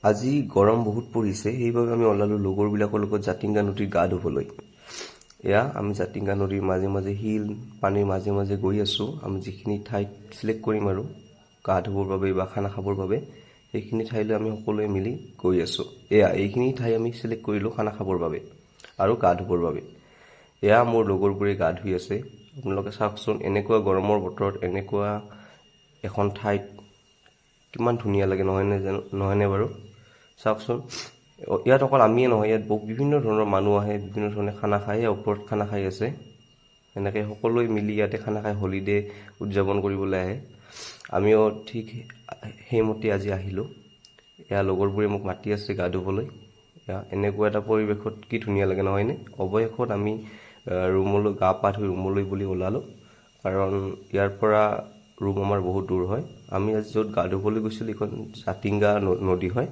আজি গৰম বহুত পৰিছে, সেইবাবে আমি ওলালোঁ লগৰবিলাকৰ লগত জাতিংগা নদীত গা ধুবলৈ। এয়া আমি জাতিংগা নদীৰ মাজে মাজে শিল পানীৰ মাজে মাজে গৈ আছোঁ। আমি যিখিনি ঠাইত চিলেক্ট কৰিম আৰু গা ধুবৰ বাবে বা খানা খাবৰ বাবে, সেইখিনি ঠাইলৈ আমি সকলোৱে মিলি গৈ আছোঁ। এইখিনি ঠাই আমি চিলেক্ট কৰিলোঁ খানা খাবৰ বাবে আৰু গা ধুবৰ বাবে। এয়া মোৰ লগৰবোৰে গা ধুই আছে। আপোনালোকে চাওকচোন, এনেকুৱা গৰমৰ বতৰত এনেকুৱা এখন ঠাইত কিমান ধুনীয়া লাগে, নহয়নে বাৰু? চাওকচোন, ইয়াত অকল আমিয়ে নহয়, ইয়াত বিভিন্ন ধৰণৰ মানুহ আহে, বিভিন্ন ধৰণে খানা খায়, ওপৰত খানা খাই আছে। এনেকৈ সকলোৱে মিলি ইয়াতে খানা খাই হলিডে উদযাপন কৰিবলৈ আহে। আমিও ঠিক সেইমতে আজি আহিলোঁ। এয়া লগৰবোৰে মোক মাতি আছে গা ধুবলৈ। এনেকুৱা এটা পৰিৱেশত কি ধুনীয়া লাগে, নহয়নে? অৱশেষত আমি ৰুমলৈ গা পা ধুই ৰুমলৈ বুলি ওলালোঁ, কাৰণ ইয়াৰ পৰা ৰুম আমাৰ বহুত দূৰ হয়। আমি আজি য'ত গা ধুবলৈ গৈছিলোঁ, এইখন জাতিংগা নদী হয়।